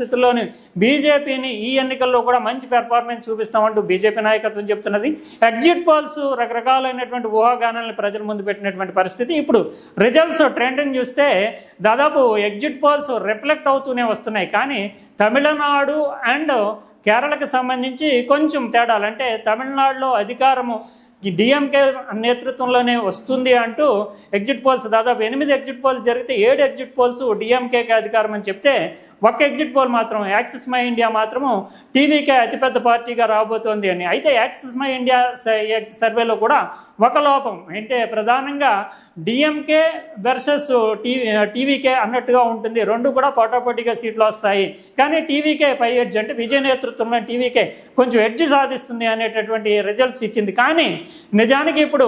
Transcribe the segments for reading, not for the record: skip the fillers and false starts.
పరిస్థితుల్లోని బీజేపీని ఈ ఎన్నికల్లో కూడా మంచి పెర్ఫార్మెన్స్ చూపిస్తామంటూ బీజేపీ నాయకత్వం చెప్తున్నది. ఎగ్జిట్ పోల్స్ రకరకాలైనటువంటి ఊహాగానాలను ప్రజల ముందు పెట్టినటువంటి పరిస్థితి. ఇప్పుడు రిజల్ట్స్ ట్రెండ్ని చూస్తే దాదాపు ఎగ్జిట్ పోల్స్ రిఫ్లెక్ట్ అవుతూనే వస్తున్నాయి. కానీ తమిళనాడు అండ్ కేరళకు సంబంధించి కొంచెం తేడాలు, అంటే తమిళనాడులో అధికారము ఈ డిఎంకే నేతృత్వంలోనే వస్తుంది అంటూ ఎగ్జిట్ పోల్స్ దాదాపు 8 ఎగ్జిట్ పోల్స్ జరిగితే 7 ఎగ్జిట్ పోల్స్ డిఎంకేకి అధికారం అని చెప్తే ఒక్క ఎగ్జిట్ పోల్ మాత్రం యాక్సిస్ మై ఇండియా మాత్రము టీవీకే అతిపెద్ద పార్టీగా రాబోతోంది అని. అయితే యాక్సిస్ మై ఇండియా సర్వేలో కూడా ఒక లోపం, అంటే ప్రధానంగా డిఎంకే వర్సెస్ టీవీకే అన్నట్టుగా ఉంటుంది. రెండు కూడా పోటాపోటీగా సీట్లు వస్తాయి. కానీ టీవీకే పై ఎడ్జ్, అంటే విజయ నేతృత్వంలో టీవీకే కొంచెం ఎడ్జ్ సాధిస్తుంది అనేటటువంటి రిజల్ట్స్ ఇచ్చింది. కానీ నిజానికి ఇప్పుడు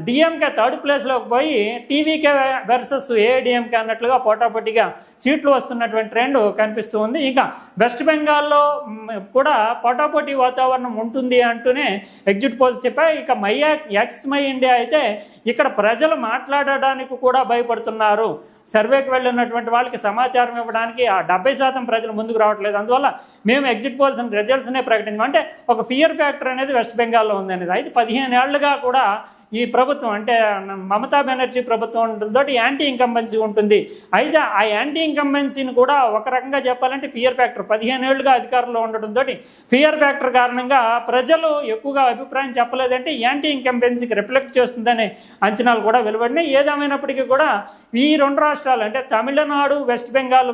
డిఎంకే థర్డ్ ప్లేస్లోకి పోయి టీవీకే వర్సెస్ ఏఐడిఎంకే అన్నట్లుగా పోటాపోటీగా సీట్లు వస్తున్నటువంటి ట్రెండ్ కనిపిస్తూ ఉంది. ఇంకా వెస్ట్ బెంగాల్లో కూడా పోటాపోటీ వాతావరణం ఉంటుంది అంటూనే ఎగ్జిట్ పోల్స్ చెప్పాయి. ఇక యాక్సిస్ మై ఇండియా అయితే ఇక్కడ ప్రజలు మాట్లాడడానికి కూడా భయపడుతున్నారు. సర్వేకి వెళ్ళినటువంటి వాళ్ళకి సమాచారం ఇవ్వడానికి ఆ 70% ప్రజలు ముందుకు రావట్లేదు. అందువల్ల మేము ఎగ్జిట్ పోల్స్ రిజల్ట్స్నే ప్రకటించాం. అంటే ఒక ఫియర్ ఫ్యాక్టర్ అనేది వెస్ట్ బెంగాల్లో ఉంది అనేది. అయితే 15 ఏళ్లుగా కూడా ఈ ప్రభుత్వం, అంటే మమతా బెనర్జీ ప్రభుత్వం తోటి యాంటీ ఇన్కంబెన్సీ ఉంటుంది. అయితే ఆ యాంటీ ఇన్కంబెన్సీని కూడా ఒక రకంగా చెప్పాలంటే ఫియర్ ఫ్యాక్టర్, 15 ఏళ్లుగా అధికారంలో ఉండడంతో ఫియర్ ఫ్యాక్టర్ కారణంగా ప్రజలు ఎక్కువగా అభిప్రాయం చెప్పలేదంటే యాంటీ ఇన్కంబెన్సీకి రిఫ్లెక్ట్ చేస్తుందనే అంచనాలు కూడా వెలువడినాయి. ఏదేమైనప్పటికీ కూడా ఈ రెండు రాష్ట్రాలు, అంటే తమిళనాడు, వెస్ట్ బెంగాల్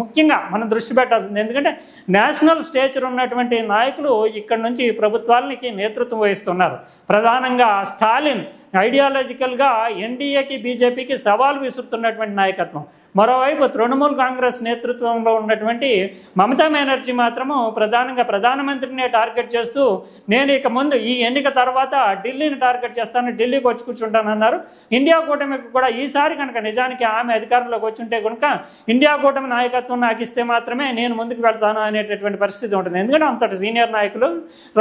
ముఖ్యంగా మనం దృష్టి పెట్టాల్సింది. ఎందుకంటే నేషనల్ స్టేచర్ ఉన్నటువంటి నాయకులు ఇక్కడ నుంచి ప్రభుత్వాలకి నేతృత్వం వహిస్తున్నారు. ప్రధానంగా స్టాలిన్ ఐడియాలజికల్గా ఎన్డీఏకి బీజేపీకి సవాల్ విసురుతున్నటువంటి నాయకత్వం. మరోవైపు తృణమూల్ కాంగ్రెస్ నేతృత్వంలో ఉన్నటువంటి మమతా బెనర్జీ మాత్రము ప్రధానంగా ప్రధానమంత్రిని టార్గెట్ చేస్తూ నేను ఇక ముందు ఈ ఎన్నిక తర్వాత ఢిల్లీని టార్గెట్ చేస్తాను, ఢిల్లీకి వచ్చి కూర్చుంటానన్నారు. ఇండియా కూటమికి కూడా ఈసారి కనుక నిజానికి ఆమె అధికారంలోకి వచ్చుంటే కనుక ఇండియా కూటమి నాయకత్వం నాకు ఇస్తే మాత్రమే నేను ముందుకు వెళ్తాను అనేటటువంటి పరిస్థితి ఉంటుంది. ఎందుకంటే అంతటి సీనియర్ నాయకులు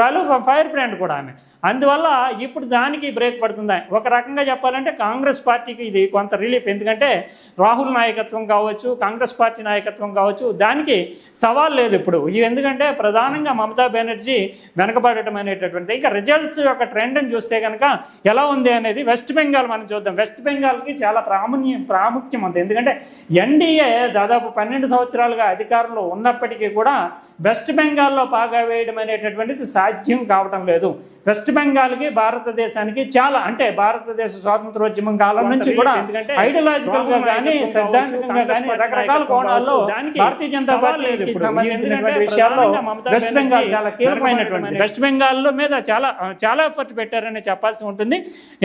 రాలు, ఫైర్ బ్రాండ్ కూడా ఆమె. అందువల్ల ఇప్పుడు దానికి బ్రేక్ పడుతుంది. ఒక రకంగా చెప్పాలంటే కాంగ్రెస్ పార్టీకి ఇది కొంత రిలీఫ్. ఎందుకంటే రాహుల్ నాయకత్వం కావచ్చు, కాంగ్రెస్ పార్టీ నాయకత్వం కావచ్చు, దానికి సవాల్ లేదు ఇప్పుడు. ఎందుకంటే ప్రధానంగా మమతా బెనర్జీ వెనకబడటం అనేటటువంటి. ఇంకా రిజల్ట్స్ యొక్క ట్రెండ్ని చూస్తే కనుక ఎలా ఉంది అనేది వెస్ట్ బెంగాల్ మనం చూద్దాం. వెస్ట్ బెంగాల్కి చాలా ప్రాముఖ్యం ఉంది. ఎందుకంటే ఎన్డీఏ దాదాపు 12 సంవత్సరాలుగా అధికారంలో ఉన్నప్పటికీ కూడా వెస్ట్ బెంగాల్లో పాగా వేయడం అనేటటువంటిది సాధ్యం కావటం లేదు. వెస్ట్ బెంగాల్కి భారతదేశానికి చాలా, అంటే భారతదేశ స్వాతంత్రోద్యమం కాలం నుంచి కూడా ఐడియాలజికల్ గా కానీ సిద్ధాంతంగా కానీ రకరకాల కోణాల్లో భారతీయ జనతా పార్టీ సంబంధించినటువంటి విషయాల్లో వెస్ట్ బెంగాల్ చాలా కీలకమైనటువంటి. వెస్ట్ బెంగాల్ మీద చాలా ఎఫర్ట్ పెట్టారని చెప్పాల్సి ఉంటుంది.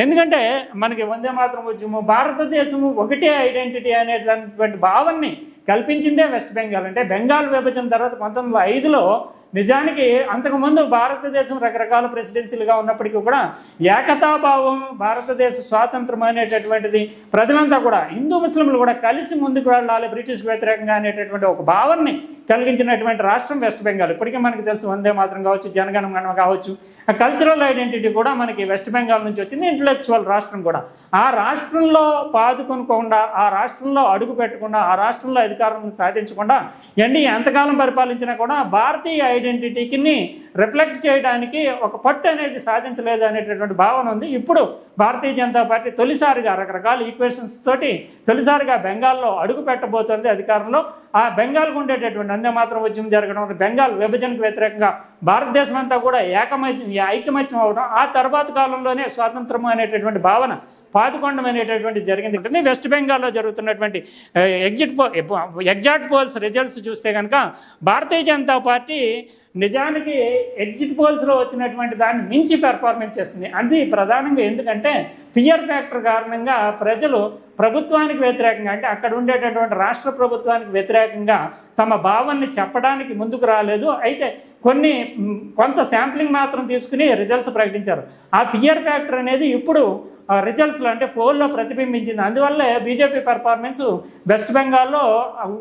ఎందుకంటే మనకి వందే మాతరం ఉద్యమం, భారతదేశము ఒకటే ఐడెంటిటీ అనేటటువంటి భావాన్ని కల్పించిందే వెస్ట్ బెంగాల్. అంటే బెంగాల్ విభజన తర్వాత 1905లో నిజానికి అంతకుముందు భారతదేశం రకరకాల ప్రెసిడెన్సీలుగా ఉన్నప్పటికీ కూడా ఏకతాభావం, భారతదేశ స్వాతంత్రం అనేటటువంటిది ప్రజలంతా కూడా హిందూ ముస్లింలు కూడా కలిసి ముందుకు వెళ్ళాలి బ్రిటిష్ వ్యతిరేకంగా అనేటటువంటి ఒక భావాన్ని కలిగించినటువంటి రాష్ట్రం వెస్ట్ బెంగాల్. ఇప్పటికీ మనకు తెలుసు వందే మాత్రం కావచ్చు, జనగణమన కావచ్చు, ఆ కల్చరల్ ఐడెంటిటీ కూడా మనకి వెస్ట్ బెంగాల్ నుంచి వచ్చింది. ఇంటలెక్చువల్ రాష్ట్రం కూడా. ఆ రాష్ట్రంలో పాదుకొనకుండా, ఆ రాష్ట్రంలో అడుగు పెట్టకుండా, ఆ రాష్ట్రంలో అధికారం సాధించకుండా ఎన్డీఏ ఎంతకాలం పరిపాలించినా కూడా భారతీయ ఐడెంటిటీకి రిఫ్లెక్ట్ చేయడానికి ఒక పట్టు అనేది సాధించలేదు అనేటటువంటి భావన ఉంది. ఇప్పుడు భారతీయ జనతా పార్టీ తొలిసారిగా రకరకాల ఈక్వేషన్స్ తోటి తొలిసారిగా బెంగాల్లో అడుగు పెట్టబోతోంది అధికారంలో. ఆ బెంగాల్కు ఉండేటటువంటి వందే మాతరం ఉద్యమం జరగడం, బెంగాల్ విభజనకు వ్యతిరేకంగా భారతదేశం అంతా కూడా ఐకమత్యం అవడం, ఆ తర్వాత కాలంలోనే స్వాతంత్రం అనేటటువంటి భావన పాదుకొండం అనేటటువంటి జరిగింది. వెస్ట్ బెంగాల్లో జరుగుతున్నటువంటి ఎగ్జాక్ట్ పోల్స్ రిజల్ట్స్ చూస్తే కనుక భారతీయ జనతా పార్టీ నిజానికి ఎగ్జిట్ పోల్స్లో వచ్చినటువంటి దాన్ని మించి పెర్ఫార్మెన్స్ చేస్తుంది. అది ప్రధానంగా ఎందుకంటే ఫియర్ ఫ్యాక్టర్ కారణంగా ప్రజలు ప్రభుత్వానికి వ్యతిరేకంగా, అంటే అక్కడ ఉండేటటువంటి రాష్ట్ర ప్రభుత్వానికి వ్యతిరేకంగా తమ భావాన్ని చెప్పడానికి ముందుకు రాలేదు. అయితే కొంత శాంప్లింగ్ మాత్రం తీసుకుని రిజల్ట్స్ ప్రకటించారు. ఆ ఫియర్ ఫ్యాక్టర్ అనేది ఇప్పుడు రిజల్ట్స్లో, అంటే పోల్లో ప్రతిబింబించింది. అందువల్లే బీజేపీ పెర్ఫార్మెన్స్ వెస్ట్ బెంగాల్లో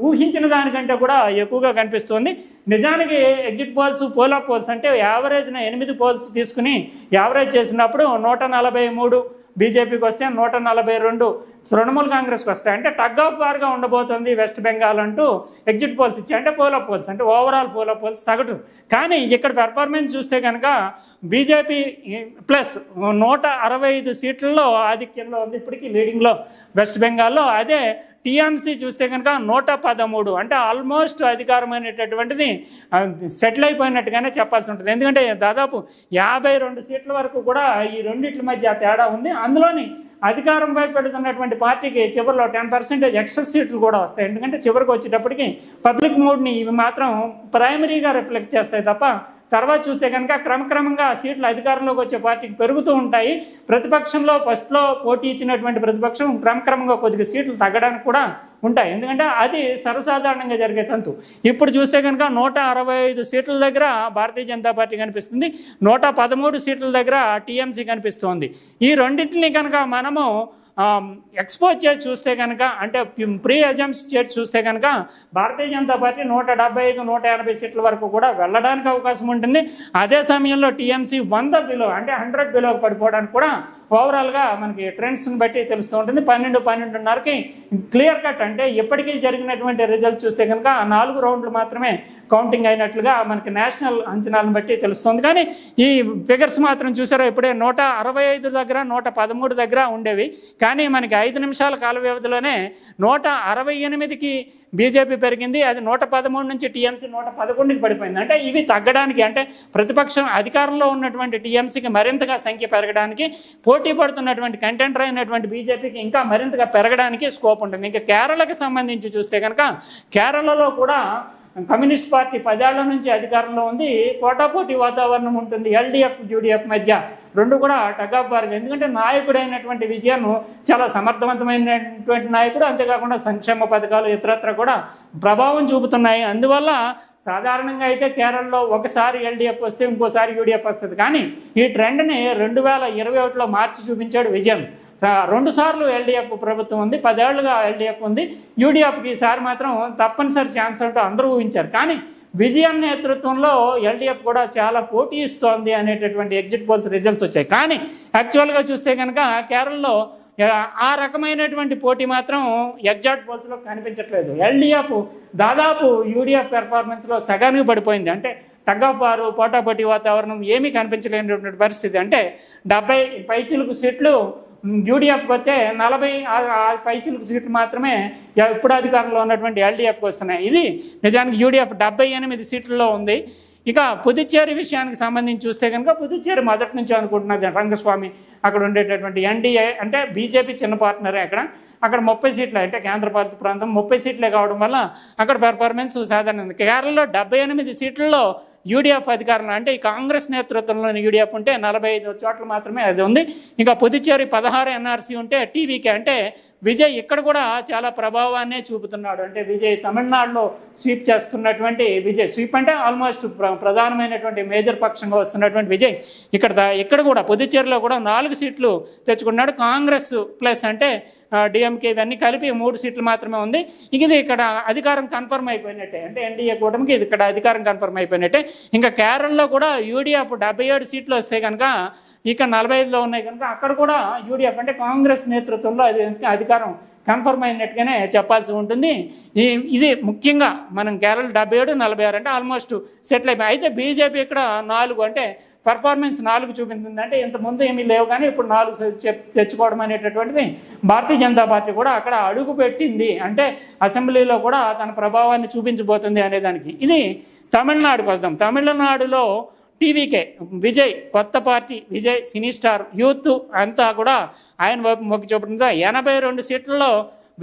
ఊహించిన దానికంటే కూడా ఎక్కువగా కనిపిస్తుంది. నిజానికి exit polls, poll of polls అంటే యావరేజ్న 8 పోల్స్ తీసుకుని యావరేజ్ చేసినప్పుడు 143 బీజేపీకి వస్తే 142 తృణమూల్ కాంగ్రెస్కి వస్తాయి. అంటే టగ్ ఆఫ్ వార్గా ఉండబోతుంది వెస్ట్ బెంగాల్ అంటూ ఎగ్జిట్ పోల్స్ ఇచ్చాయి. అంటే పోల్ ఆఫ్ పోల్స్ అంటే ఓవరాల్ పోల్ ఆఫ్ పోల్స్ సగటు. కానీ ఇక్కడ పెర్ఫార్మెన్స్ చూస్తే కనుక బీజేపీ ప్లస్ 165 సీట్లలో ఆధిక్యంలో ఉంది ఇప్పటికీ లీడింగ్లో వెస్ట్ బెంగాల్లో. అదే టీఎంసీ చూస్తే కనుక 113, అంటే ఆల్మోస్ట్ అధికారమైనటువంటిది సెటిల్ అయిపోయినట్టుగానే చెప్పాల్సి ఉంటుంది. ఎందుకంటే దాదాపు 52 సీట్ల వరకు కూడా ఈ రెండిట్ల మధ్య తేడా ఉంది. అందులోని అధికారంపై పెడుతున్నటువంటి పార్టీకి చివరిలో 10% ఎక్సెస్ సీట్లు కూడా వస్తాయి. ఎందుకంటే చివరికి వచ్చేటప్పటికి పబ్లిక్ మూడ్ని ఇవి మాత్రం ప్రైమరీగా రిఫ్లెక్ట్ చేస్తాయి తప్ప తర్వాత చూస్తే కనుక క్రమక్రమంగా సీట్లు అధికారంలోకి వచ్చే పార్టీకి పెరుగుతూ ఉంటాయి. ప్రతిపక్షంలో ఫస్ట్లో పోటీ ఇచ్చినటువంటి ప్రతిపక్షం క్రమక్రమంగా కొద్దిగా సీట్లు తగ్గడానికి కూడా ఉంటాయి. ఎందుకంటే అది సర్వసాధారణంగా జరిగే తంతు. ఇప్పుడు చూస్తే కనుక 165 సీట్ల దగ్గర భారతీయ జనతా పార్టీ కనిపిస్తుంది, 113 సీట్ల దగ్గర టీఎంసీ కనిపిస్తుంది. ఈ రెండింటిని కనుక మనము ఎక్స్పోజ్ చేసి చూస్తే కనుక, అంటే ప్రీ అజంప్స్ చేసి చూస్తే కనుక భారతీయ జనతా పార్టీ 175, 180 సీట్ల వరకు కూడా వెళ్ళడానికి అవకాశం ఉంటుంది. అదే సమయంలో టీఎంసీ 100 బిలో అంటే 100 బిలోకి పడిపోవడానికి కూడా ఓవరాల్గా మనకి ట్రెండ్స్ని బట్టి తెలుస్తూ ఉంటుంది. 12-12.5కి క్లియర్ కట్. అంటే ఇప్పటికీ జరిగినటువంటి రిజల్ట్ చూస్తే కనుక 4 రౌండ్లు మాత్రమే కౌంటింగ్ అయినట్లుగా మనకి నేషనల్ అంచనాలను బట్టి తెలుస్తుంది. కానీ ఈ ఫిగర్స్ మాత్రం చూసారో ఇప్పుడే 165 దగ్గర 113 దగ్గర ఉండేవి. కానీ మనకి 5 నిమిషాల కాల వ్యవధిలోనే 168కి బీజేపీ పెరిగింది. అది 113 నుంచి టీఎంసీ 111కి పడిపోయింది. అంటే ఇవి తగ్గడానికి, అంటే ప్రతిపక్షం అధికారంలో ఉన్నటువంటి టీఎంసీకి మరింతగా సంఖ్య పెరగడానికి, పోటీ పడుతున్నటువంటి కంటెంటర్ అయినటువంటి బీజేపీకి ఇంకా మరింతగా పెరగడానికి స్కోప్ ఉంటుంది. ఇంకా కేరళకి సంబంధించి చూస్తే కనుక కేరళలో కూడా కమ్యూనిస్ట్ పార్టీ 10 ఏళ్ల నుంచి అధికారంలో ఉంది. పోటాపోటీ వాతావరణం ఉంటుంది ఎల్డీఎఫ్ యూడీఎఫ్ మధ్య. రెండు కూడా టగ్ ఆఫ్ వార్. ఎందుకంటే నాయకుడైనటువంటి విజయన్ చాలా సమర్థవంతమైనటువంటి నాయకుడు, అంతేకాకుండా సంక్షేమ పథకాలు ఇతరత్ర కూడా ప్రభావం చూపుతున్నాయి. అందువల్ల సాధారణంగా అయితే కేరళలో ఒకసారి ఎల్డీఎఫ్ వస్తే ఇంకోసారి యూడీఎఫ్ వస్తుంది. కానీ ఈ ట్రెండ్ని 2021లో మార్చి చూపించాడు విజయన్. 2 సార్లు ఎల్డీఎఫ్ ప్రభుత్వం ఉంది, 10 ఏళ్లుగా ఎల్డీఎఫ్ ఉంది. యూడీఎఫ్కి ఈసారి మాత్రం తప్పనిసరి ఛాన్స్ అంటూ అందరూ ఊహించారు. కానీ విజయన్ నేతృత్వంలో ఎల్డీఎఫ్ కూడా చాలా పోటీ ఇస్తోంది అనేటటువంటి ఎగ్జిట్ పోల్స్ రిజల్ట్స్ వచ్చాయి. కానీ యాక్చువల్గా చూస్తే కనుక కేరళలో ఆ రకమైనటువంటి పోటీ మాత్రం ఎగ్జాక్ట్ పోల్స్లో కనిపించట్లేదు. ఎల్డీఎఫ్ దాదాపు యూడీఎఫ్ పెర్ఫార్మెన్స్లో సగానికి పడిపోయింది. అంటే టగ్ ఆఫ్ వారు, పోటాపోటీ వాతావరణం ఏమీ కనిపించలేనటువంటి పరిస్థితి. అంటే 70 పైచిలుకు సీట్లు యూడీఎఫ్కి వస్తే 40 పైచిలుకు సీట్లు మాత్రమే ఇప్పుడు అధికారంలో ఉన్నటువంటి ఎల్డీఎఫ్కి వస్తున్నాయి. ఇది నిజానికి యూడీఎఫ్ 78 సీట్లలో ఉంది. ఇక పుదుచ్చేరి విషయానికి సంబంధించి చూస్తే కనుక పుదుచ్చేరి మొదటి నుంచి అనుకుంటున్నది రంగస్వామి అక్కడ ఉండేటటువంటి ఎన్డీఏ, అంటే బీజేపీ చిన్న పార్ట్నరే అక్కడ 30 సీట్లే, అంటే కేంద్రపాలిత ప్రాంతం 30 సీట్లే కావడం వల్ల అక్కడ పెర్ఫార్మెన్స్ సాధారణంగా. కేరళలో 78 సీట్లలో యూడీఎఫ్ అధికారంలో, అంటే ఈ కాంగ్రెస్ నేతృత్వంలోని యూడీఎఫ్ ఉంటే 45 చోట్ల మాత్రమే అది ఉంది. ఇంకా పుదుచ్చేరి 16 ఎన్ఆర్సీ ఉంటే టీవీకే, అంటే విజయ్ ఇక్కడ కూడా చాలా ప్రభావాన్నే చూపుతున్నాడు. అంటే విజయ్ తమిళనాడులో స్వీప్ చేస్తున్నటువంటి విజయ్, స్వీప్ అంటే ఆల్మోస్ట్ ప్రధానమైనటువంటి మేజర్ పక్షంగా వస్తున్నటువంటి విజయ్ ఇక్కడ కూడా పుదుచ్చేరిలో కూడా 4 సీట్లు తెచ్చుకున్నాడు. కాంగ్రెస్ ప్లస్ అంటే డిఎంకే ఇవన్నీ కలిపి 3 సీట్లు మాత్రమే ఉంది. ఇది ఇక్కడ అధికారం కన్ఫర్మ్ అయిపోయినట్టే, అంటే ఎన్డీఏ కూటమికి ఇది ఇక్కడ అధికారం కన్ఫర్మ్ అయిపోయినట్టే. ఇంకా కేరళలో కూడా యూడీఎఫ్ 77 సీట్లు వస్తే కనుక ఇక్కడ 45లో ఉన్నాయి కనుక అక్కడ కూడా యూడీఎఫ్ అంటే కాంగ్రెస్ నేతృత్వంలో అధికారం కన్ఫర్మ్ అయినట్టుగానే చెప్పాల్సి ఉంటుంది. ఇది ముఖ్యంగా మనం కేరళ 77, 46 అంటే ఆల్మోస్ట్ సెటిల్ అయిపోయి. అయితే బీజేపీ ఇక్కడ 4 అంటే పర్ఫార్మెన్స్ 4 చూపించింది. అంటే ఇంతకుముందు ఏమీ లేవు కానీ ఇప్పుడు 4 తెచ్చుకోవడం అనేటటువంటిది భారతీయ జనతా పార్టీ కూడా అక్కడ అడుగు పెట్టింది. అంటే అసెంబ్లీలో కూడా తన ప్రభావాన్ని చూపించబోతుంది అనేదానికి. ఇది తమిళనాడుకు వద్దాం. తమిళనాడులో టీవీకే విజయ్, కొత్త party Vijay, cine star, youth అంతా కూడా ఆయన వైపు మొగ్గు చూపుతుంది. 82 సీట్లలో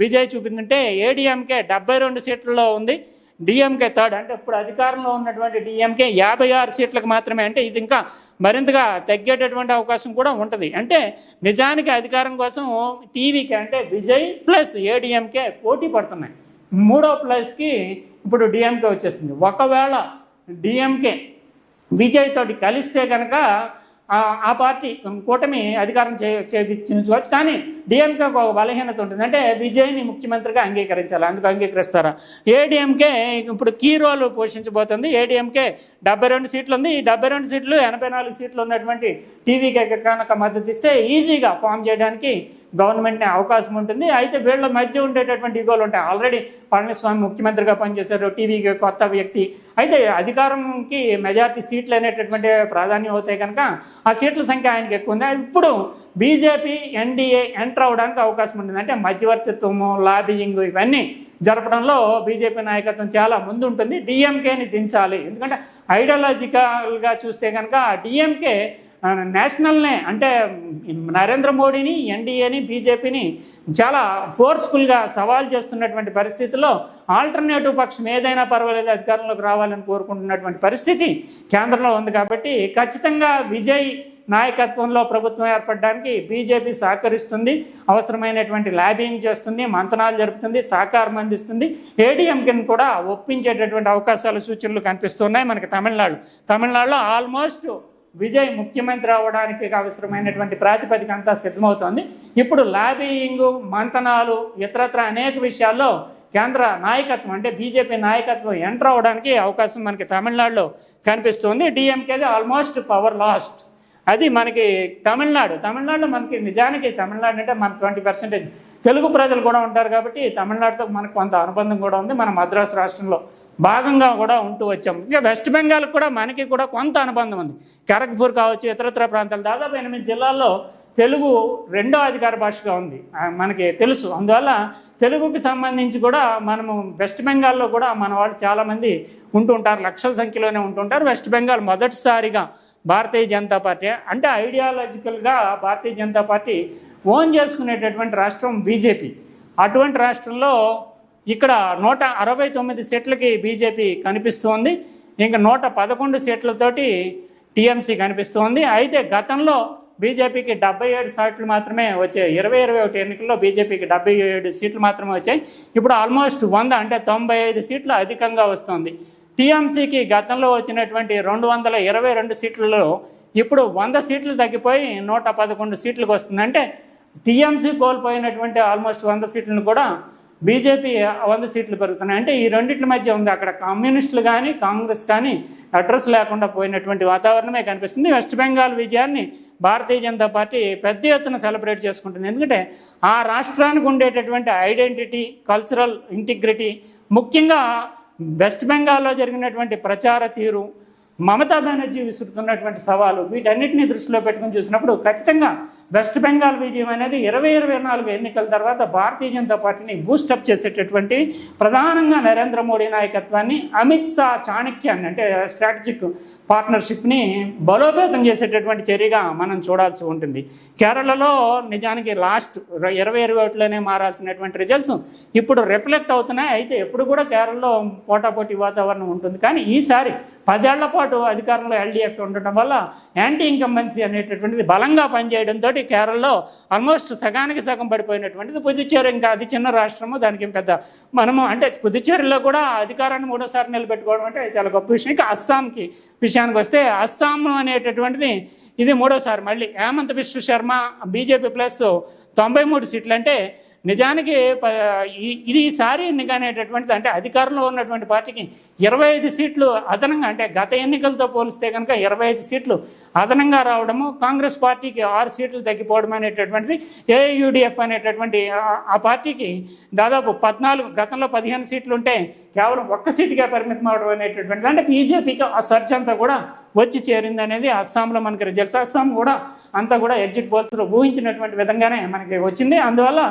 విజయ్ చూపిందంటే ఏడీఎంకే 72 సీట్లలో ఉంది. డిఎంకే థర్డ్, అంటే ఇప్పుడు అధికారంలో ఉన్నటువంటి డిఎంకే 56 సీట్లకు మాత్రమే. అంటే ఇది ఇంకా మరింతగా తగ్గేటటువంటి అవకాశం కూడా ఉంటుంది. అంటే నిజానికి అధికారం కోసం టీవీకే అంటే విజయ్ ప్లస్ ఏడీఎంకే పోటీ పడుతున్నాయి. 3వ ప్లేస్కి ఇప్పుడు డిఎంకే వచ్చేసింది. ఒకవేళ డిఎంకే విజయ్ తోటి కలిస్తే కనుక ఆ పార్టీ కూటమి అధికారం చేయించవచ్చు. కానీ డిఎంకే ఒక బలహీనత ఉంటుంది, అంటే విజయ్ని ముఖ్యమంత్రిగా అంగీకరించాలి. అందుకు అంగీకరిస్తారా? ఏడీఎంకే ఇప్పుడు కీ రోల్ పోషించబోతుంది. ఏడీఎంకే 72 సీట్లు ఉంది. ఈ 72 సీట్లు 84 సీట్లు ఉన్నటువంటి టీవీకి కనుక మద్దతు ఇస్తే ఈజీగా ఫామ్ చేయడానికి గవర్నమెంట్ని అవకాశం ఉంటుంది. అయితే వీళ్ళ మధ్య ఉండేటటువంటి ఈగోలు ఉంటాయి. ఆల్రెడీ పళనిస్వామి ముఖ్యమంత్రిగా పనిచేశారు, టీవీకి కొత్త వ్యక్తి. అయితే అధికారంకి మెజార్టీ సీట్లు అనేటటువంటి ప్రాధాన్యం అవుతాయి కనుక ఆ సీట్ల సంఖ్య ఆయనకి ఎక్కువ ఉంది. ఇప్పుడు బీజేపీ ఎన్డీఏ ఎంటర్ అవడానికి అవకాశం ఉంటుంది. అంటే మధ్యవర్తిత్వము, లాబియింగ్ ఇవన్నీ జరపడంలో బీజేపీ నాయకత్వం చాలా ముందు ఉంటుంది. డిఎంకేని దించాలి. ఎందుకంటే ఐడియాలజికల్గా చూస్తే కనుక డిఎంకే నేషనల్నే, అంటే నరేంద్ర మోడీని, ఎన్డీఏని, బీజేపీని చాలా ఫోర్స్ఫుల్గా సవాల్ చేస్తున్నటువంటి పరిస్థితిలో ఆల్టర్నేటివ్ పక్షం ఏదైనా పర్వాలేదు అధికారంలోకి రావాలని కోరుకుంటున్నటువంటి పరిస్థితి కేంద్రంలో ఉంది. కాబట్టి ఖచ్చితంగా విజయ్ నాయకత్వంలో ప్రభుత్వం ఏర్పడడానికి బీజేపీ సహకరిస్తుంది, అవసరమైనటువంటి లాబింగ్ చేస్తుంది, మంతనాలు జరుపుతుంది, సహకారం అందిస్తుంది. ఏడీఎంకేని కూడా ఒప్పించేటటువంటి అవకాశాలు, సూచనలు కనిపిస్తున్నాయి. మనకి తమిళనాడులో ఆల్మోస్ట్ విజయ్ ముఖ్యమంత్రి అవ్వడానికి అవసరమైనటువంటి ప్రాతిపదిక అంతా సిద్ధమవుతోంది. ఇప్పుడు లాబియింగ్, మంతనాలు, ఇతరత్ర అనేక విషయాల్లో కేంద్ర నాయకత్వం అంటే బీజేపీ నాయకత్వం ఎంటర్ అవ్వడానికి అవకాశం మనకి తమిళనాడులో కనిపిస్తుంది. డిఎంకేది ఆల్మోస్ట్ పవర్ లాస్ట్. అది మనకి తమిళనాడులో మనకి నిజానికి తమిళనాడు అంటే మన 20% తెలుగు ప్రజలు కూడా ఉంటారు. కాబట్టి తమిళనాడుతో మనకు కొంత అనుబంధం కూడా ఉంది. మన మద్రాసు రాష్ట్రంలో భాగంగా కూడా ఉంటూ వచ్చాం. ఇంకా వెస్ట్ బెంగాల్ కూడా మనకి కూడా కొంత అనుబంధం ఉంది. ఖరగ్పూర్ కావచ్చు, ఇతరత్ర ప్రాంతాలు, దాదాపు 8 జిల్లాల్లో తెలుగు రెండో అధికార భాషగా ఉంది మనకి తెలుసు. అందువల్ల తెలుగుకి సంబంధించి కూడా మనము వెస్ట్ బెంగాల్లో కూడా మన వాళ్ళు చాలామంది ఉంటుంటారు, లక్షల సంఖ్యలోనే ఉంటుంటారు. వెస్ట్ బెంగాల్ మొదటిసారిగా భారతీయ జనతా పార్టీ అంటే ఐడియాలజికల్గా భారతీయ జనతా పార్టీ ఓన్ చేసుకునేటటువంటి రాష్ట్రం బీజేపీ. అటువంటి రాష్ట్రంలో ఇక్కడ 169 సీట్లకి బీజేపీ కనిపిస్తోంది. ఇంకా 111 సీట్లతోటి టీఎంసీ కనిపిస్తోంది. అయితే గతంలో బీజేపీకి 77 సీట్లు మాత్రమే వచ్చాయి. 2021 ఎన్నికల్లో బీజేపీకి 77 సీట్లు మాత్రమే వచ్చాయి. ఇప్పుడు ఆల్మోస్ట్ 100 అంటే 95 సీట్లు అధికంగా వస్తుంది. టీఎంసీకి గతంలో వచ్చినటువంటి 222 సీట్లలో ఇప్పుడు 100 సీట్లు తగ్గిపోయి 111 సీట్లకు వస్తుంది. అంటే టీఎంసీ కోల్పోయినటువంటి ఆల్మోస్ట్ 100 సీట్లను కూడా బీజేపీ 100 సీట్లు పెరుగుతున్నాయి. అంటే ఈ రెండింటి మధ్య ఉంది. అక్కడ కమ్యూనిస్టులు కానీ కాంగ్రెస్ కానీ అడ్రస్ లేకుండా పోయినటువంటి వాతావరణమే కనిపిస్తుంది. వెస్ట్ బెంగాల్ విజయాన్ని భారతీయ జనతా పార్టీ పెద్ద ఎత్తున సెలబ్రేట్ చేసుకుంటుంది. ఎందుకంటే ఆ రాష్ట్రానికి ఉండేటటువంటి ఐడెంటిటీ, కల్చరల్ ఇంటిగ్రిటీ, ముఖ్యంగా వెస్ట్ బెంగాల్లో జరిగినటువంటి ప్రచార తీరు, మమతా బెనర్జీ విసురుతున్నటువంటి సవాలు, వీటన్నిటిని దృష్టిలో పెట్టుకుని చూసినప్పుడు ఖచ్చితంగా వెస్ట్ బెంగాల్ విజయం అనేది 2024 ఎన్నికల తర్వాత భారతీయ జనతా పార్టీని బూస్టప్ చేసేటటువంటి ప్రధానంగా నరేంద్ర మోడీ నాయకత్వాన్ని, అమిత్ షా చాణక్యాన్ని అంటే స్ట్రాటజిక్ పార్ట్నర్షిప్ని బలోపేతం చేసేటటువంటి చర్యగా మనం చూడాల్సి ఉంటుంది. కేరళలో నిజానికి లాస్ట్ 2021లోనే మారాల్సినటువంటి రిజల్ట్స్ ఇప్పుడు రిఫ్లెక్ట్ అవుతున్నాయి. అయితే ఎప్పుడు కూడా కేరళలో పోటాపోటీ వాతావరణం ఉంటుంది. కానీ ఈసారి 10 ఏళ్ల పాటు అధికారంలో ఎల్డీఎఫ్ ఉండటం వల్ల యాంటీ ఇన్కంబెన్సీ అనేటటువంటిది బలంగా పనిచేయడంతో కేరళలో ఆల్మోస్ట్ సగానికి సగం పడిపోయినటువంటిది. పుదుచ్చేరి ఇంకా అది చిన్న రాష్ట్రము, దానికి పెద్ద మనము అంటే పుదుచ్చేరిలో కూడా అధికారాన్ని 3వ సారి నిలబెట్టుకోవడం అంటే చాలా గొప్ప విషయం. ఇంకా అస్సాంకి విషయానికి వస్తే అస్సాం అనేటటువంటిది ఇది 3వ సారి మళ్ళీ హేమంత్ బిశ్వ శర్మ బీజేపీ ప్లస్ 93 సీట్లు. అంటే నిజానికి ఇది ఈసారి ఎన్నిక అనేటటువంటిది అంటే అధికారంలో ఉన్నటువంటి పార్టీకి 25 సీట్లు అదనంగా, అంటే గత ఎన్నికలతో పోలిస్తే కనుక 25 సీట్లు అదనంగా రావడము, కాంగ్రెస్ పార్టీకి 6 సీట్లు తగ్గిపోవడం అనేటటువంటిది, ఏఐయుడిఎఫ్ అనేటటువంటి ఆ పార్టీకి దాదాపు 14, గతంలో 15 సీట్లు ఉంటే కేవలం 1 సీటుగా పరిమితం అవడం అనేటటువంటిది. అంటే బీజేపీకి ఆ సర్చ్ అంతా కూడా వచ్చి చేరింది అనేది అస్సాంలో మనకి రిజల్ట్స్. అస్సాం కూడా అంతా కూడా ఎగ్జిట్ పోల్స్లో ఊహించినటువంటి విధంగానే మనకి వచ్చింది. అందువల్ల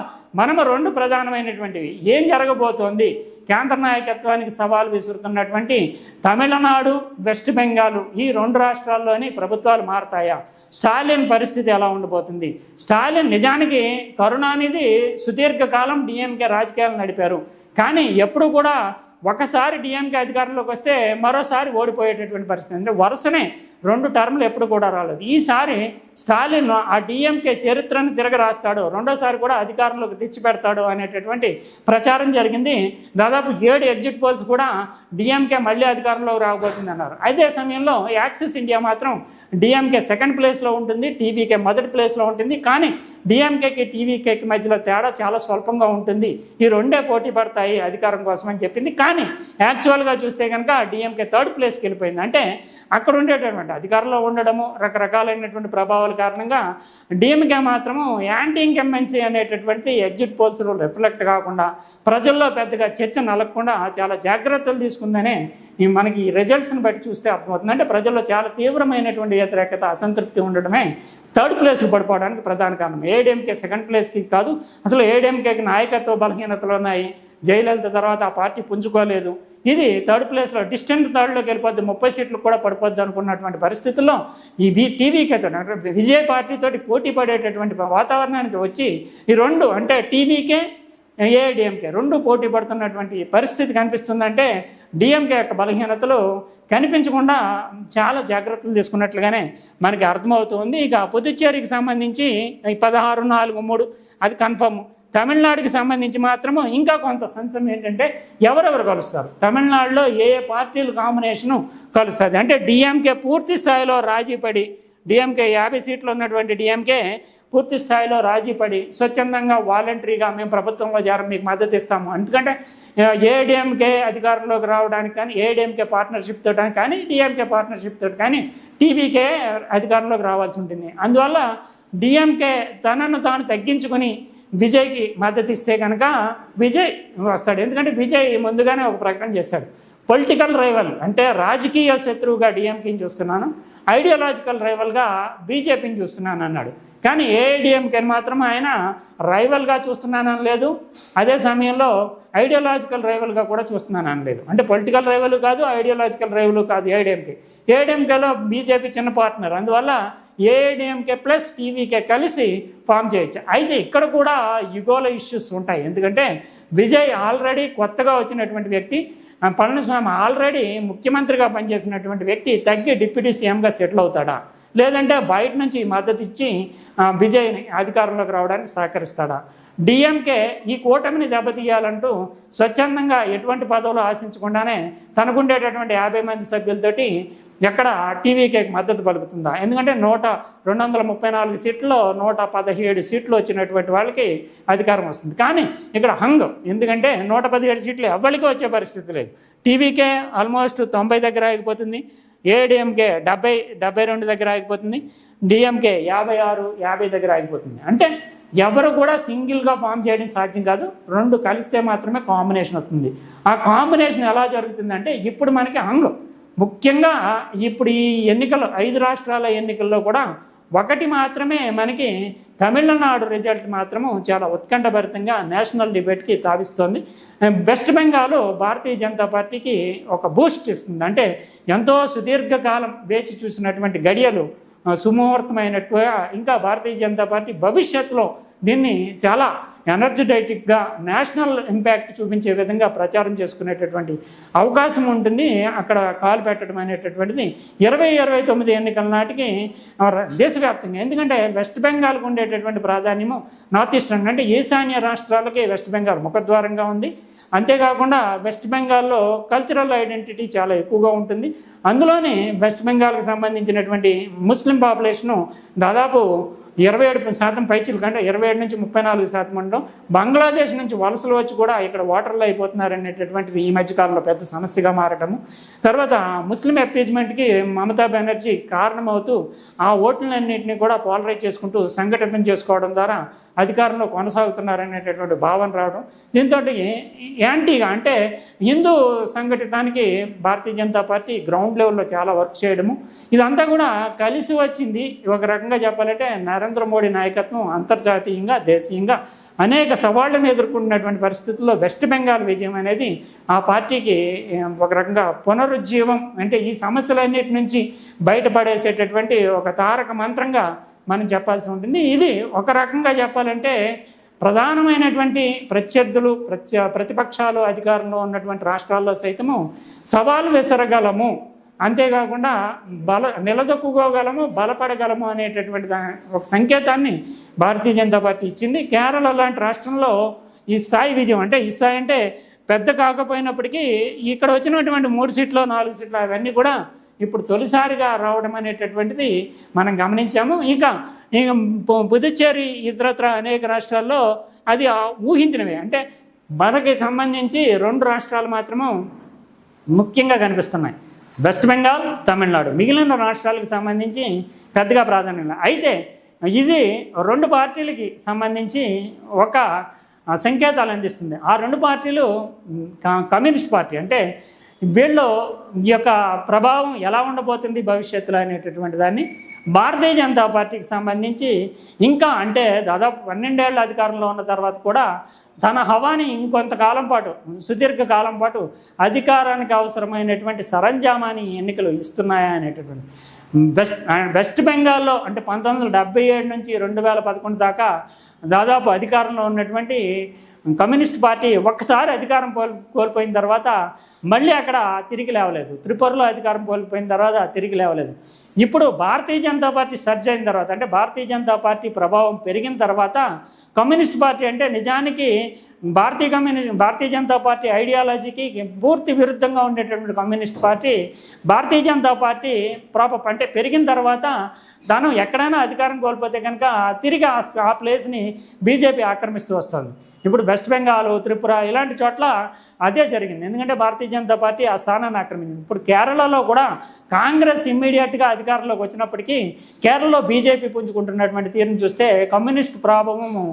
మనము 2 ప్రధానమైనటువంటివి ఏం జరగబోతోంది, కేంద్ర నాయకత్వానికి సవాల్ విసురుతున్నటువంటి తమిళనాడు, వెస్ట్ బెంగాల్ ఈ 2 రాష్ట్రాల్లోని ప్రభుత్వాలు మారతాయా, స్టాలిన్ పరిస్థితి ఎలా ఉండబోతుంది. స్టాలిన్ నిజానికి కరుణానిధి సుదీర్ఘకాలం డిఎంకే రాజకీయాలు నడిపారు. కానీ ఎప్పుడు కూడా ఒకసారి డిఎంకే అధికారంలోకి వస్తే మరోసారి ఓడిపోయేటటువంటి పరిస్థితి. అంటే వరుసనే 2 టర్ములు ఎప్పుడు కూడా రాలేదు. ఈసారి స్టాలిన్ ఆ డిఎంకే చరిత్రను తిరగ రాస్తాడు, రెండోసారి కూడా అధికారంలోకి తెచ్చిపెడతాడు అనేటటువంటి ప్రచారం జరిగింది. దాదాపు 7 ఎగ్జిట్ పోల్స్ కూడా డిఎంకే మళ్ళీ అధికారంలోకి రాబోతుంది అన్నారు. అదే సమయంలో యాక్సిస్ ఇండియా మాత్రం డిఎంకే సెకండ్ ప్లేస్లో ఉంటుంది, టీవీకే మొదటి ప్లేస్లో ఉంటుంది. కానీ డిఎంకేకి టీవీకేకి మధ్యలో తేడా చాలా స్వల్పంగా ఉంటుంది, ఈ రెండే పోటీ పడతాయి అధికారం కోసం అని చెప్పింది. కానీ యాక్చువల్గా చూస్తే కనుక డిఎంకే థర్డ్ ప్లేస్కి వెళ్ళిపోయింది. అంటే అక్కడ ఉండేటటువంటి అధికారంలో ఉండడము రకరకాలైనటువంటి ప్రభావాల కారణంగా డిఎంకే మాత్రము యాంటీ ఇన్కంబెన్సీ అనేటటువంటి ఎగ్జిట్ పోల్స్ రిఫ్లెక్ట్ కాకుండా ప్రజల్లో పెద్దగా చర్చ నలగకుండా చాలా జాగ్రత్తలు తీసుకుందనే మనకి ఈ రిజల్ట్స్ని బట్టి చూస్తే అర్థమవుతుంది. అంటే ప్రజల్లో చాలా తీవ్రమైనటువంటి వ్యతిరేకత అసంతృప్తి ఉండడమే థర్డ్ ప్లేస్కి పడిపోవడానికి ప్రధాన కారణం. ఏడీఎంకే సెకండ్ ప్లేస్కి కాదు, అసలు ఏడీఎంకేకి నాయకత్వ బలహీనతలు ఉన్నాయి. జయలలిత తర్వాత ఆ పార్టీ పుంజుకోలేదు. ఇది థర్డ్ ప్లేస్లో డిస్టెంట్ థర్డ్లోకి వెళ్ళిపోద్ది, 30 సీట్లు కూడా పడిపోద్ది అనుకున్నటువంటి పరిస్థితుల్లో ఈ టీవీకేతో విజయ్ పార్టీతోటి పోటీ పడేటటువంటి వాతావరణానికి వచ్చి ఈ రెండు అంటే టీవీకే ఏఐడిఎంకే రెండు పోటీ పడుతున్నటువంటి పరిస్థితి కనిపిస్తుందంటే డిఎంకే యొక్క బలహీనతలు కనిపించకుండా చాలా జాగ్రత్తలు తీసుకున్నట్లుగానే మనకి అర్థమవుతుంది. ఇక పుదుచ్చేరికి సంబంధించి 16-4-3 అది కన్ఫర్మ్. తమిళనాడుకి సంబంధించి మాత్రము ఇంకా కొంత సంశయం ఏంటంటే ఎవరెవరు కలుస్తారు, తమిళనాడులో ఏ ఏ పార్టీలు కాంబినేషను కలుస్తుంది అంటే డిఎంకే పూర్తి స్థాయిలో రాజీ పడి డిఎంకే 50 సీట్లు ఉన్నటువంటి డిఎంకే పూర్తి స్థాయిలో రాజీ పడి స్వచ్ఛందంగా వాలంటరీగా మేము ప్రభుత్వంలో చేరం మీకు మద్దతు ఇస్తాము. ఎందుకంటే ఏడీఎంకే అధికారంలోకి రావడానికి కానీ ఏడీఎంకే పార్ట్నర్షిప్ తోటి కానీ డిఎంకే పార్ట్నర్షిప్ తోటి కానీ టీవీకే అధికారంలోకి రావాల్సి ఉంటుంది. అందువల్ల డిఎంకే తనను తాను తగ్గించుకొని విజయ్కి మద్దతు ఇస్తే కనుక విజయ్ వస్తాడు. ఎందుకంటే విజయ్ ముందుగానే ఒక ప్రకటన చేశాడు, పొలిటికల్ రైవల్ అంటే రాజకీయ శత్రువుగా డిఎంకేని చూస్తున్నాను, ఐడియాలజికల్ రైవల్గా బీజేపీని చూస్తున్నాను అన్నాడు. కానీ ఏఐడిఎంకేని మాత్రం ఆయన రైవల్గా చూస్తున్నానని లేదు, అదే సమయంలో ఐడియాలజికల్ రైవల్గా కూడా చూస్తున్నానని లేదు. అంటే పొలిటికల్ రైవల్ కాదు, ఐడియాలజికల్ రైవల్ కాదు ఏఐడిఎంకే. ఏఐడిఎంకేలో బీజేపీ చిన్న పార్ట్నర్, అందువల్ల ఏఐడిఎంకే ప్లస్ టీవీకే కలిసి ఫామ్ చేయొచ్చు. అయితే ఇక్కడ కూడా యుగోల ఇష్యూస్ ఉంటాయి. ఎందుకంటే విజయ్ ఆల్రెడీ కొత్తగా వచ్చినటువంటి వ్యక్తి, పళనిస్వామి ఆల్రెడీ ముఖ్యమంత్రిగా పనిచేసినటువంటి వ్యక్తి తగ్గి డిప్యూటీ సీఎంగా సెటిల్ అవుతాడా, లేదంటే బయట నుంచి మద్దతు ఇచ్చి విజయ్ని అధికారంలోకి రావడానికి సహకరిస్తాడా? డిఎంకే ఈ కూటమిని దెబ్బతీయాలంటూ స్వచ్ఛందంగా ఎటువంటి పదవులు ఆశించకుండానే తనకుండేటటువంటి 50 మంది సభ్యులతోటి ఎక్కడ టీవీకేకి మద్దతు పలుకుతుందా? ఎందుకంటే 234 సీట్లలో 117 సీట్లు వచ్చినటువంటి వాళ్ళకి అధికారం వస్తుంది. కానీ ఇక్కడ హంగ్, ఎందుకంటే 117 సీట్లు ఎవరికి వచ్చే పరిస్థితి లేదు. టీవీకే ఆల్మోస్ట్ 90 దగ్గర ఆగిపోతుంది, ఏడీఎంకే 70-72 దగ్గర ఆగిపోతుంది, డిఎంకే 56-50 దగ్గర ఆగిపోతుంది. అంటే ఎవరు కూడా సింగిల్గా ఫామ్ చేయడం సాధ్యం కాదు, రెండు కలిస్తే మాత్రమే కాంబినేషన్ వస్తుంది. ఆ కాంబినేషన్ ఎలా జరుగుతుందంటే ఇప్పుడు మనకి హంగ్ ముఖ్యంగా ఇప్పుడు ఈ ఎన్నికలు 5 రాష్ట్రాల ఎన్నికల్లో కూడా ఒకటి మాత్రమే మనకి తమిళనాడు రిజల్ట్ మాత్రము చాలా ఉత్కంఠభరితంగా నేషనల్ డిబేట్కి తావిస్తోంది. వెస్ట్ బెంగాల్ భారతీయ జనతా పార్టీకి ఒక బూస్ట్ ఇస్తుంది. అంటే ఎంతో సుదీర్ఘకాలం వేచి చూసినటువంటి గడియలు సుముహూర్తమైనట్టుగా ఇంకా భారతీయ జనతా పార్టీ భవిష్యత్తులో దీన్ని చాలా ఎనర్జెటిక్గా నేషనల్ ఇంపాక్ట్ చూపించే విధంగా ప్రచారం చేసుకునేటటువంటి అవకాశం ఉంటుంది. అక్కడ కాలు పెట్టడం అనేటటువంటిది 2029 ఎన్నికల నాటికి దేశవ్యాప్తంగా, ఎందుకంటే వెస్ట్ బెంగాల్కి ఉండేటటువంటి ప్రాధాన్యము నార్త్ ఈస్టర్న్ అంటే ఈశాన్య రాష్ట్రాలకి వెస్ట్ బెంగాల్ ముఖద్వారంగా ఉంది. అంతేకాకుండా వెస్ట్ బెంగాల్లో కల్చరల్ ఐడెంటిటీ చాలా ఎక్కువగా ఉంటుంది. అందులోనే వెస్ట్ బెంగాల్కి సంబంధించినటువంటి ముస్లిం పాపులేషను దాదాపు 27% పైచిలు కంటే 27 నుంచి 34% ఉండడం, బంగ్లాదేశ్ నుంచి వలసలు వచ్చి కూడా ఇక్కడ ఓటర్లు అయిపోతున్నారు అనేటటువంటిది ఈ మధ్యకాలంలో పెద్ద సమస్యగా మారటము. తర్వాత ముస్లిం అపీజ్మెంట్కి మమతా బెనర్జీ కారణమవుతూ ఆ ఓట్లన్నింటినీ కూడా పోలరైజ్ చేసుకుంటూ సంఘటితం చేసుకోవడం ద్వారా అధికారంలో కొనసాగుతున్నారనేటటువంటి భావన రావడం, దీంతో యాంటీగా అంటే హిందూ సంఘటితానికి భారతీయ జనతా పార్టీ గ్రౌండ్ లెవెల్లో చాలా వర్క్ చేయడము, ఇదంతా కూడా కలిసి వచ్చింది. ఒక రకంగా చెప్పాలంటే నరేంద్ర మోడీ నాయకత్వం అంతర్జాతీయంగా దేశీయంగా అనేక సవాళ్లను ఎదుర్కొంటున్నటువంటి పరిస్థితుల్లో వెస్ట్ బెంగాల్ విజయం అనేది ఆ పార్టీకి ఒక రకంగా పునరుజ్జీవం, అంటే ఈ సమస్యలన్నిటి నుంచి బయటపడేసేటటువంటి ఒక తారక మంత్రంగా మనం చెప్పాల్సి ఉంటుంది. ఇది ఒక రకంగా చెప్పాలంటే ప్రధానమైనటువంటి ప్రత్యర్థులు ప్రతిపక్షాలు అధికారంలో ఉన్నటువంటి రాష్ట్రాల్లో సైతము సవాలు విసరగలము అంతేకాకుండా నిలదొక్కుకోగలము, బలపడగలము అనేటటువంటి ఒక సంకేతాన్ని భారతీయ జనతా పార్టీ ఇచ్చింది. కేరళ లాంటి రాష్ట్రంలో ఈ స్థాయి విజయం, అంటే ఈ స్థాయి అంటే పెద్ద కాకపోయినప్పటికీ ఇక్కడ వచ్చినటువంటి 3 సీట్లు 4 సీట్లు అవన్నీ కూడా ఇప్పుడు తొలిసారిగా రావడం అనేటటువంటిది మనం గమనించాము. ఇక పుదుచ్చేరి ఇతరత్ర అనేక రాష్ట్రాల్లో అది ఊహించినవే. అంటే మనకి సంబంధించి 2 రాష్ట్రాలు మాత్రము ముఖ్యంగా కనిపిస్తున్నాయి, వెస్ట్ బెంగాల్, తమిళనాడు. మిగిలిన రాష్ట్రాలకు సంబంధించి పెద్దగా ప్రాధాన్యం. అయితే ఇది 2 పార్టీలకి సంబంధించి ఒక సంకేతాలు అందిస్తుంది. ఆ 2 పార్టీలు కమ్యూనిస్ట్ పార్టీ, అంటే వీళ్ళు ఈ యొక్క ప్రభావం ఎలా ఉండబోతుంది భవిష్యత్తులో అనేటటువంటి దాన్ని భారతీయ జనతా పార్టీకి సంబంధించి ఇంకా, అంటే దాదాపు 12 ఏళ్ళ అధికారంలో ఉన్న తర్వాత కూడా తన హవాని ఇంకొంతకాలం పాటు, సుదీర్ఘ కాలం పాటు అధికారానికి అవసరమైనటువంటి సరంజామాని ఎన్నికలు ఇస్తున్నాయా అనేటటువంటి వెస్ట్ బెంగాల్లో అంటే 1977 నుంచి 2011 దాకా దాదాపు అధికారంలో ఉన్నటువంటి కమ్యూనిస్ట్ పార్టీ ఒక్కసారి అధికారం కోల్పోయిన తర్వాత మళ్ళీ అక్కడ తిరిగి లేవలేదు. త్రిపురలో అధికారం కోల్పోయిన తర్వాత తిరిగి లేవలేదు. ఇప్పుడు భారతీయ జనతా పార్టీ సర్జ్ అయిన తర్వాత, అంటే భారతీయ జనతా పార్టీ ప్రభావం పెరిగిన తర్వాత కమ్యూనిస్ట్ పార్టీ, అంటే నిజానికి భారతీయ జనతా పార్టీ ఐడియాలజీకి పూర్తి విరుద్ధంగా ఉండేటటువంటి communist party Bharatiya Janata party అంటే పెరిగిన తర్వాత తాను ఎక్కడైనా అధికారం కోల్పోతే కనుక తిరిగి ఆ ప్లేస్ని బీజేపీ ఆక్రమిస్తూ వస్తుంది. ఇప్పుడు వెస్ట్ బెంగాల్, త్రిపుర ఇలాంటి చోట్ల అదే జరిగింది. ఎందుకంటే భారతీయ జనతా పార్టీ ఆ స్థానాన్ని ఆక్రమించింది. ఇప్పుడు కేరళలో కూడా కాంగ్రెస్ ఇమ్మీడియట్గా అధికారంలోకి వచ్చినప్పటికీ కేరళలో బీజేపీ పుంజుకుంటున్నటువంటి తీరును చూస్తే కమ్యూనిస్ట్ ప్రభావము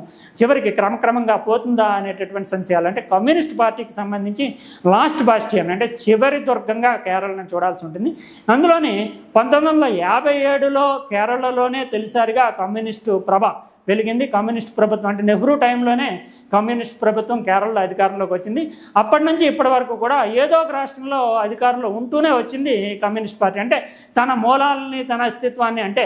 చివరికి క్రమక్రమంగా పోతుందా అనేటటువంటి సంశయాలు. అంటే కమ్యూనిస్ట్ పార్టీకి సంబంధించి లాస్ట్ బాస్టియన్, అంటే చివరి దుర్గంగా కేరళను చూడాల్సి ఉంటుంది. అందులోని 1957లో కేరళలోనే తొలిసారిగా కమ్యూనిస్టు ప్రభ వెలిగింది. కమ్యూనిస్ట్ ప్రభుత్వం, అంటే నెహ్రూ టైంలోనే కమ్యూనిస్ట్ ప్రభుత్వం కేరళలో అధికారంలోకి వచ్చింది. అప్పటి నుంచి ఇప్పటి వరకు కూడా ఏదో ఒక రాష్ట్రంలో అధికారంలో ఉంటూనే వచ్చింది కమ్యూనిస్ట్ పార్టీ. అంటే తన మూలాలని, తన అస్తిత్వాన్ని, అంటే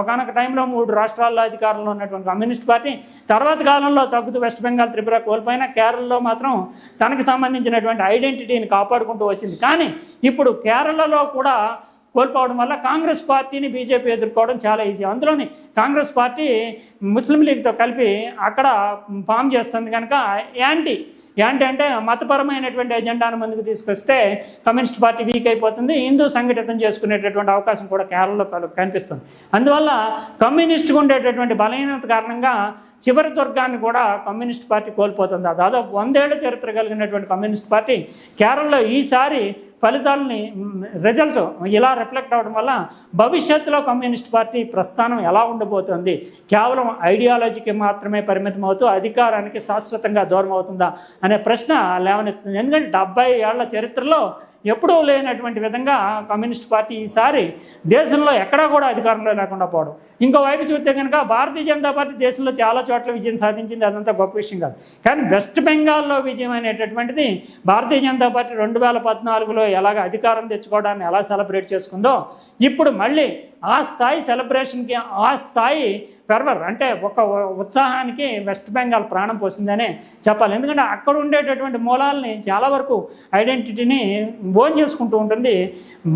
ఒకనొక టైంలో 3 రాష్ట్రాల్లో అధికారంలో ఉన్నటువంటి కమ్యూనిస్ట్ పార్టీ తర్వాత కాలంలో తగ్గుతూ వెస్ట్ బెంగాల్, త్రిపుర కోల్పోయినా కేరళలో మాత్రం తనకు సంబంధించినటువంటి ఐడెంటిటీని కాపాడుకుంటూ వచ్చింది. కానీ ఇప్పుడు కేరళలో కూడా కోల్పోవడం వల్ల కాంగ్రెస్ పార్టీని బీజేపీ ఎదుర్కోవడం చాలా ఈజీ. అందులోని కాంగ్రెస్ పార్టీ ముస్లిం లీగ్తో కలిపి అక్కడ ఫామ్ చేస్తుంది కనుక యాంటీ అంటే మతపరమైనటువంటి ఎజెండాను ముందుకు తీసుకొస్తే కమ్యూనిస్ట్ పార్టీ వీక్ అయిపోతుంది. హిందూ సంఘటితం చేసుకునేటటువంటి అవకాశం కూడా కేరళలో కనిపిస్తుంది. అందువల్ల కమ్యూనిస్ట్గా ఉండేటటువంటి బలహీనత కారణంగా చివరి దుర్గాన్ని కూడా కమ్యూనిస్ట్ పార్టీ కోల్పోతుంది. దాదాపు 100 ఏళ్ల చరిత్ర కలిగినటువంటి కమ్యూనిస్ట్ పార్టీ కేరళలో ఈసారి ఫలితాలని రిజల్ట్ ఇలా రిఫ్లెక్ట్ అవ్వడం వల్ల భవిష్యత్తులో కమ్యూనిస్ట్ పార్టీ ప్రస్థానం ఎలా ఉండబోతుంది, కేవలం ఐడియాలజీకి మాత్రమే పరిమితం అవుతూ అధికారానికి శాశ్వతంగా దూరం అవుతుందా అనే ప్రశ్న లేవనెత్తుంది. ఎందుకంటే 70 ఏళ్ల చరిత్రలో ఎప్పుడూ లేనటువంటి విధంగా కమ్యూనిస్ట్ పార్టీ ఈసారి దేశంలో ఎక్కడా కూడా అధికారంలో లేకుండా పోవడం. ఇంకోవైపు చూస్తే కనుక భారతీయ జనతా పార్టీ దేశంలో చాలా చోట్ల విజయం సాధించింది, అదంతా గొప్ప విషయం కాదు. కానీ వెస్ట్ బెంగాల్లో విజయం అనేటటువంటిది భారతీయ జనతా పార్టీ 2014లో ఎలాగ అధికారం తెచ్చుకోవడాన్ని ఎలా సెలబ్రేట్ చేసుకుందో ఇప్పుడు మళ్ళీ ఆ స్థాయి సెలబ్రేషన్కి, ఆ స్థాయి ఫెర్వర్, అంటే ఒక ఉత్సాహానికి వెస్ట్ బెంగాల్ ప్రాణం పోసిందనే చెప్పాలి. ఎందుకంటే అక్కడ ఉండేటటువంటి మూలాలని చాలా వరకు ఐడెంటిటీని ఓన్ చేసుకుంటూ ఉంటుంది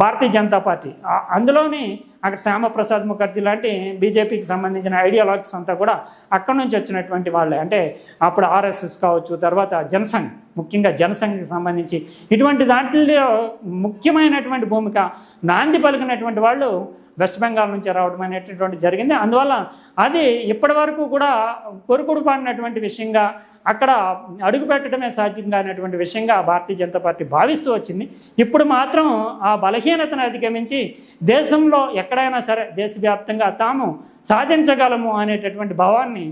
భారతీయ జనతా పార్టీ. అందులోని అక్కడ శ్యామప్రసాద్ ముఖర్జీ లాంటి బీజేపీకి సంబంధించిన ఐడియాలజీస్ అంతా కూడా అక్కడ నుంచి వచ్చినటువంటి వాళ్ళే. అంటే అప్పుడు ఆర్ఎస్ఎస్ కావచ్చు, తర్వాత జనసంఘ్, ముఖ్యంగా జనసంఘ్కి సంబంధించి ఇటువంటి దాంట్లో ముఖ్యమైనటువంటి భూమిక నాంది పలికినటువంటి వాళ్ళు వెస్ట్ బెంగాల్ నుంచి రావడం అనేటటువంటి జరిగింది. అందువల్ల అది ఇప్పటి వరకు కూడా కొరుకుడు పాడినటువంటి విషయంగా, అక్కడ అడుగు పెట్టడమే సాధ్యం కానటువంటి విషయంగా భారతీయ జనతా పార్టీ భావిస్తూ వచ్చింది. ఇప్పుడు మాత్రం ఆ బలహీనతను అధిగమించి దేశంలో ఎక్కడైనా సరే దేశవ్యాప్తంగా తాము సాధించగలము అనేటటువంటి భావాన్ని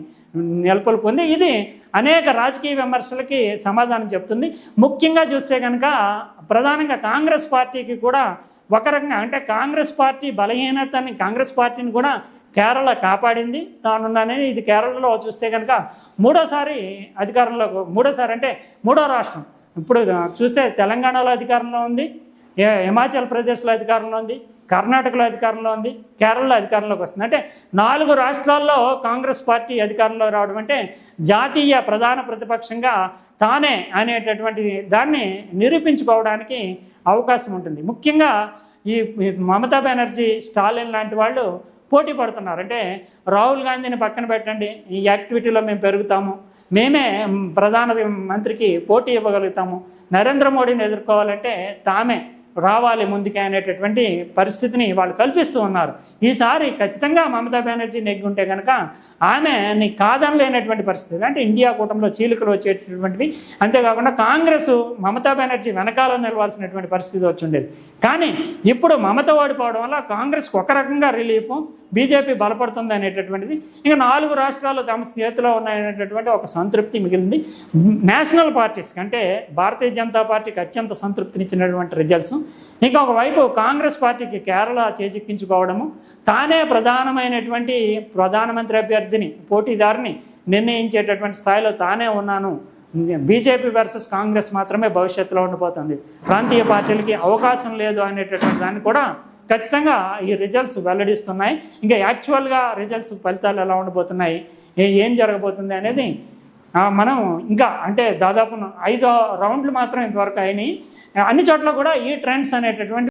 నెలకొల్పుంది. ఇది అనేక రాజకీయ విమర్శలకి సమాధానం చెప్తుంది. ముఖ్యంగా చూస్తే కనుక ప్రధానంగా కాంగ్రెస్ పార్టీకి కూడా ఒక రకంగా, అంటే కాంగ్రెస్ పార్టీ బలహీనతని, కాంగ్రెస్ పార్టీని కూడా కేరళ కాపాడింది తానున్నానని. ఇది కేరళలో చూస్తే కనుక మూడోసారి అంటే మూడో రాష్ట్రం. ఇప్పుడు చూస్తే తెలంగాణలో అధికారంలో ఉంది, హిమాచల్ ప్రదేశ్లో అధికారంలో ఉంది, కర్ణాటకలో అధికారంలో ఉంది, కేరళలో అధికారంలోకి వస్తుంది. అంటే 4 రాష్ట్రాల్లో కాంగ్రెస్ పార్టీ అధికారంలో రావడం అంటే జాతీయ ప్రధాన ప్రతిపక్షంగా తానే అనేటటువంటి దాన్ని నిరూపించుకోవడానికి అవకాశం ఉంటుంది. ముఖ్యంగా ఈ మమతా బెనర్జీ, స్టాలిన్ లాంటి వాళ్ళు పోటీ పడుతున్నారు. అంటే రాహుల్ గాంధీని పక్కన పెట్టండి, ఈ యాక్టివిటీలో మేము పెరుగుతాము, మేమే ప్రధాన మంత్రికి పోటీ ఇవ్వగలుగుతాము, నరేంద్ర మోడీని ఎదుర్కోవాలంటే తామే రావాలి ముందుకే అనేటటువంటి పరిస్థితిని వాళ్ళు కల్పిస్తూ ఉన్నారు. ఈసారి ఖచ్చితంగా మమతా బెనర్జీ నెగ్గుంటే కనుక ఆమె నీ కాదనలేనటువంటి పరిస్థితి. అంటే ఇండియా కూటమిలో చీలికలు వచ్చేటటువంటివి. అంతేకాకుండా కాంగ్రెస్ మమతా బెనర్జీ వెనకాల నిలవాల్సినటువంటి పరిస్థితి వచ్చి ఉండేది. కానీ ఇప్పుడు మమత ఓడిపోవడం వల్ల కాంగ్రెస్కి ఒక రకంగా రిలీఫ్, బీజేపీ బలపడుతుంది అనేటటువంటిది. ఇంకా 4 రాష్ట్రాలు తమ చేతిలో ఉన్నాయనేటటువంటి ఒక సంతృప్తి మిగిలింది. నేషనల్ పార్టీస్కి అంటే భారతీయ జనతా పార్టీకి అత్యంత సంతృప్తినిచ్చినటువంటి రిజల్ట్స్. ఇంకా ఒకవైపు కాంగ్రెస్ పార్టీకి కేరళ చేజిక్కించుకోవడము, తానే ప్రధానమైనటువంటి ప్రధానమంత్రి అభ్యర్థిని, పోటీదారుని నిర్ణయించేటటువంటి స్థాయిలో తానే ఉన్నాను, బీజేపీ వర్సెస్ కాంగ్రెస్ మాత్రమే భవిష్యత్తులో ఉండిపోతుంది, ప్రాంతీయ పార్టీలకి అవకాశం లేదు అనేటటువంటి దాన్ని కూడా ఖచ్చితంగా ఈ రిజల్ట్స్ వెల్లడిస్తున్నాయి. ఇంకా యాక్చువల్గా రిజల్ట్స్ ఫలితాలు ఎలా ఉండబోతున్నాయి, ఏం జరగబోతుంది అనేది మనం ఇంకా అంటే దాదాపు 5 రౌండ్లు మాత్రం ఇంతవరకు అయినాయి. అన్ని చోట్ల కూడా ఈ ట్రెండ్స్ అనేటటువంటి